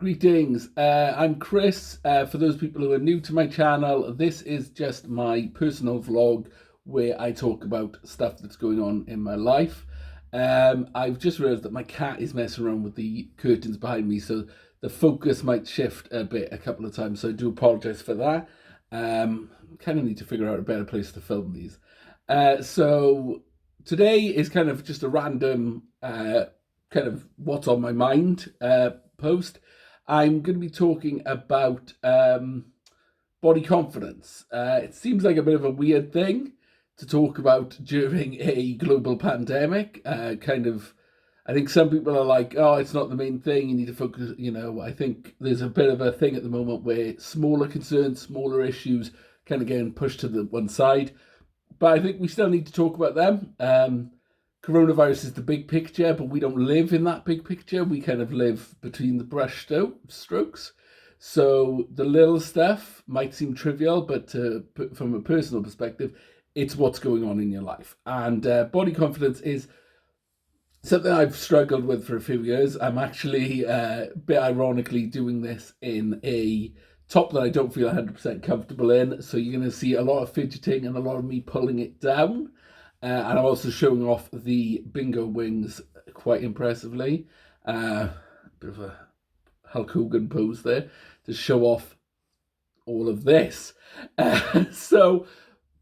Greetings, I'm Chris. For those people who are new to my channel, this is just my personal vlog where I talk about stuff that's going on in my life. I've just realised that my cat is messing around with the curtains behind me, so the focus might shift a bit a couple of times, so I do apologise for that. Kind of need to figure out a better place to film these. So today is kind of just a random kind of what's on my mind post. I'm going to be talking about body confidence. It seems like a bit of a weird thing to talk about during a global pandemic. I think some people are like, oh, it's not the main thing, you need to focus. I think there's a bit of a thing at the moment where smaller concerns, smaller issues kind of getting pushed to the one side. But I think we still need to talk about them. Coronavirus is the big picture, but we don't live in that big picture. We kind of live between the brush strokes. So the little stuff might seem trivial, but from a personal perspective, it's what's going on in your life. And body confidence is something I've struggled with for a few years. I'm actually, a bit ironically, doing this in a top that I don't feel 100% comfortable in. So you're going to see a lot of fidgeting and a lot of me pulling it down. And I'm also showing off the bingo wings quite impressively. Bit of a Hulk Hogan pose there to show off all of this. So,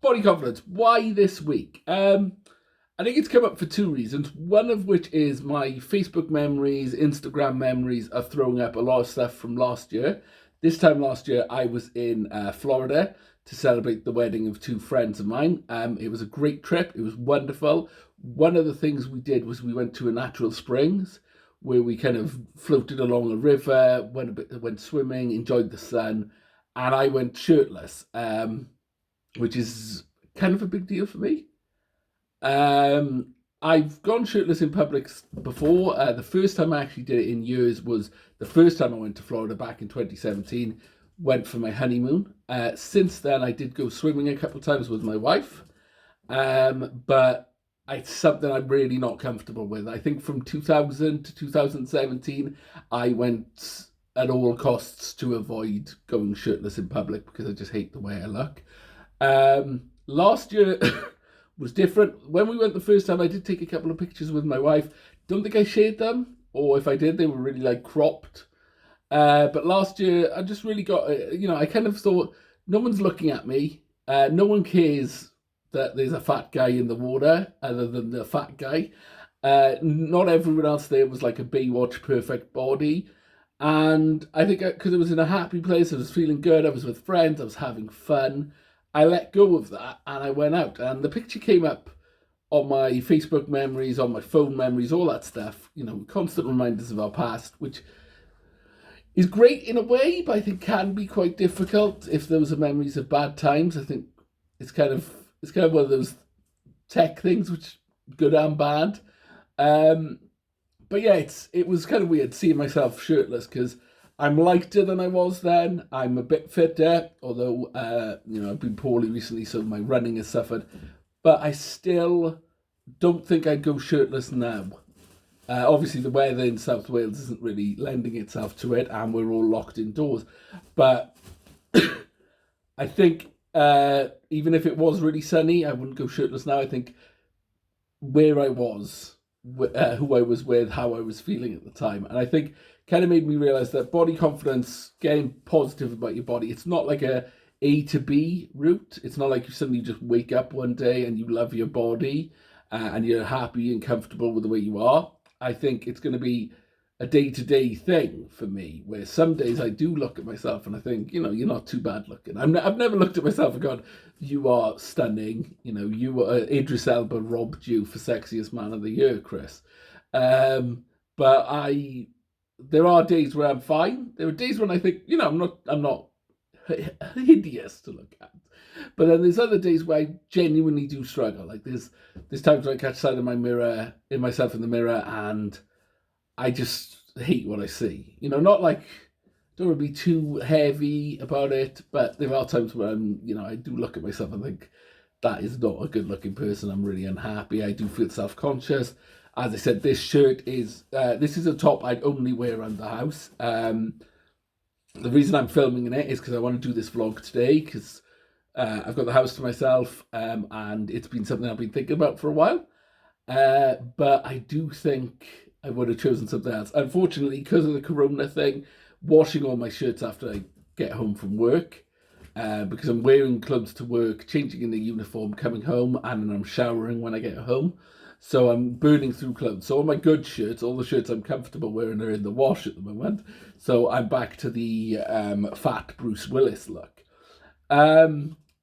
body confidence. Why this week? I think it's come up for two reasons. One of which is my Facebook memories, Instagram memories are throwing up a lot of stuff from last year. This time last year, I was in Florida to celebrate the wedding of two friends of mine. It was a great trip. It was wonderful. One of the things we did was we went to a natural springs where we kind of floated along a river, went swimming, enjoyed the sun, and I went shirtless, which is kind of a big deal for me. I've gone shirtless in public before. The first time I actually did it in years was the first time I went to Florida back in 2017. Went for my honeymoon. Since then, I did go swimming a couple of times with my wife, but it's something I'm really not comfortable with. I think from 2000 to 2017, I went at all costs to avoid going shirtless in public because I just hate the way I look. Last year was different. When we went the first time, I did take a couple of pictures with my wife. Don't think I shared them, or if I did, they were really like cropped. But last year, I just really got, I kind of thought, no one's looking at me. No one cares that there's a fat guy in the water other than the fat guy. Not everyone else there was like a Baywatch perfect body. And I think because I was in a happy place, I was feeling good, I was with friends, I was having fun. I let go of that and I went out. And the picture came up on my Facebook memories, on my phone memories, all that stuff. Constant reminders of our past, which is great in a way, but I think can be quite difficult if those are memories of bad times. I think it's kind of one of those tech things, which good and bad. But yeah, it was kind of weird seeing myself shirtless because I'm lighter than I was then. I'm a bit fitter, although I've been poorly recently, so my running has suffered. But I still don't think I'd go shirtless now. Obviously, the weather in South Wales isn't really lending itself to it, and we're all locked indoors. But I think even if it was really sunny, I wouldn't go shirtless now. I think where I was, who I was with, how I was feeling at the time. And I think kind of made me realise that body confidence, getting positive about your body, it's not like A to B route. It's not like you suddenly just wake up one day and you love your body and you're happy and comfortable with the way you are. I think it's going to be a day-to-day thing for me, where some days I do look at myself and I think, you're not too bad looking. I've never looked at myself and gone, you are stunning. Idris Elba robbed you for sexiest man of the year, Chris. But there are days where I'm fine. There are days when I think, I'm not hideous to look at. But then there's other days where I genuinely do struggle. Like there's times when I catch sight of myself in the mirror, and I just hate what I see. Not like, don't want to be too heavy about it, but there are times where I do look at myself and think, that is not a good looking person. I'm really unhappy. I do feel self-conscious. as I said, this shirt is, this is a top I'd only wear around the house. The reason I'm filming in it is because I want to do this vlog today, because I've got the house to myself, and it's been something I've been thinking about for a while. But I do think I would have chosen something else. Unfortunately, because of the corona thing, washing all my shirts after I get home from work, because I'm wearing clothes to work, changing in the uniform, coming home, and then I'm showering when I get home. So I'm burning through clothes. So all my good shirts, all the shirts I'm comfortable wearing, are in the wash at the moment. So I'm back to the fat Bruce Willis look.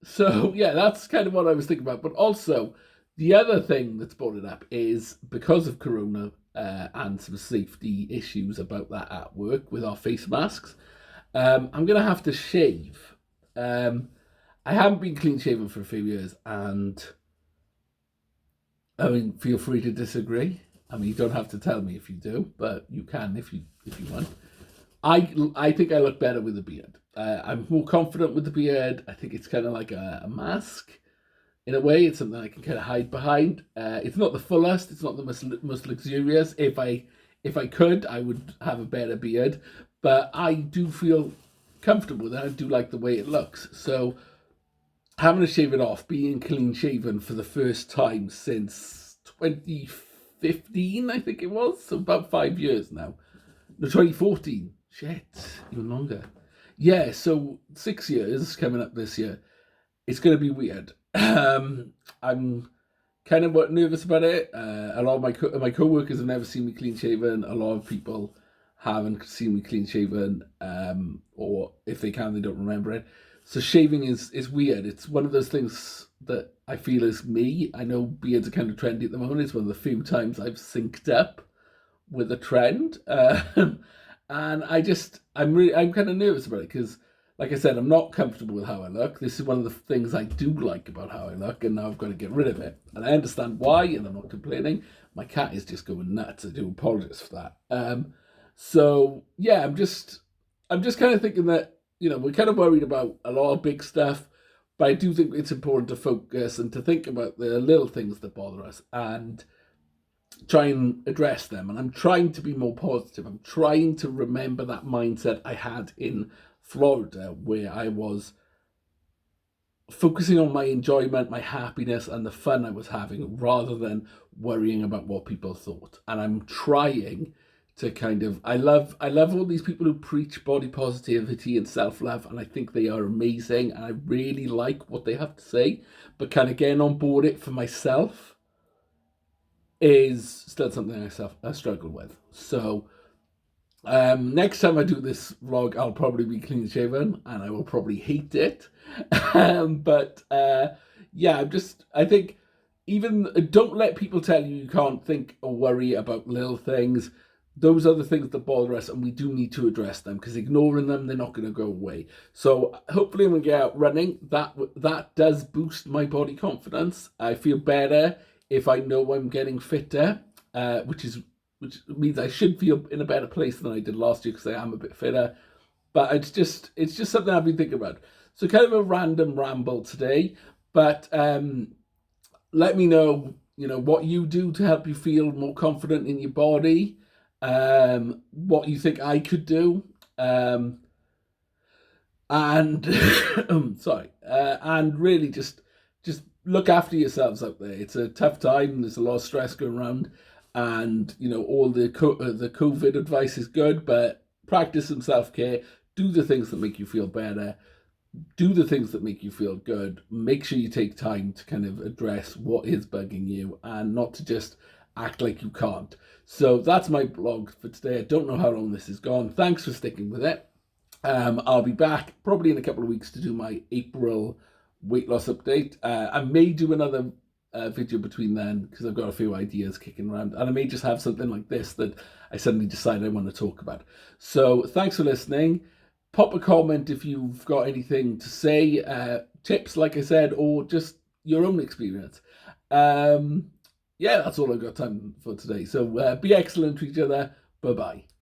So yeah, that's kind of what I was thinking about. But also, the other thing that's brought it up is because of Corona and some safety issues about that at work with our face masks, I'm going to have to shave. I haven't been clean shaven for a few years, and I mean, feel free to disagree. I mean, you don't have to tell me if you do, but you can if you want. I think I look better with a beard. I'm more confident with the beard. I think it's kind of like a mask. In a way, it's something I can kind of hide behind. It's not the fullest. It's not the most luxurious. If I could, I would have a better beard. But I do feel comfortable with it. I do like the way it looks. So having to shave it off, being clean shaven for the first time since 2015, I think it was. So about 5 years now. No, 2014. Shit, even longer. Yeah, so 6 years coming up this year. It's going to be weird. I'm kind of nervous about it. A lot of my co-workers have never seen me clean shaven. A lot of people haven't seen me clean shaven, or if they can, they don't remember it. So shaving is weird. It's one of those things that I feel is me. I know beards are kind of trendy at the moment. It's one of the few times I've synced up with a trend, and I'm kind of nervous about it because, like I said, I'm not comfortable with how I look. This is one of the things I do like about how I look, and now I've got to get rid of it. And I understand why, and I'm not complaining. My cat is just going nuts. I do apologize for that. So yeah, I'm just kind of thinking that, we're kind of worried about a lot of big stuff, but I do think it's important to focus and to think about the little things that bother us and try and address them. And I'm trying to be more positive. I'm trying to remember that mindset I had in Florida, where I was focusing on my enjoyment, my happiness, and the fun I was having, rather than worrying about what people thought. And I'm trying to I love all these people who preach body positivity and self-love, and I think they are amazing, and I really like what they have to say, but kind of getting on board it for myself is still something I struggle with. So next time I do this vlog, I'll probably be clean shaven, and I will probably hate it. But yeah, I think, even don't let people tell you can't think or worry about little things. Those are the things that bother us, and we do need to address them, because ignoring them, they're not going to go away. So hopefully when we get out running, that does boost my body confidence. I feel better if I know I'm getting fitter, which means I should feel in a better place than I did last year, because I am a bit fitter. But it's just something I've been thinking about. So kind of a random ramble today, but let me know, what you do to help you feel more confident in your body, what you think I could do, and sorry, and really just look after yourselves out there. It's a tough time. There's a lot of stress going around, and all the COVID advice is good, but practice some self-care. Do the things that make you feel better. Do the things that make you feel good. Make sure you take time to kind of address what is bugging you, and not to just act like you can't. So that's my blog for today. I don't know how long this has gone. Thanks for sticking with it. I'll be back probably in a couple of weeks to do my April weight loss update. I may do another video between then, because I've got a few ideas kicking around, and I may just have something like this that I suddenly decide I want to talk about. So thanks for listening. Pop a comment if you've got anything to say, tips, like I said, or just your own experience. Yeah, that's all I've got time for today. So be excellent to each other. Bye-bye.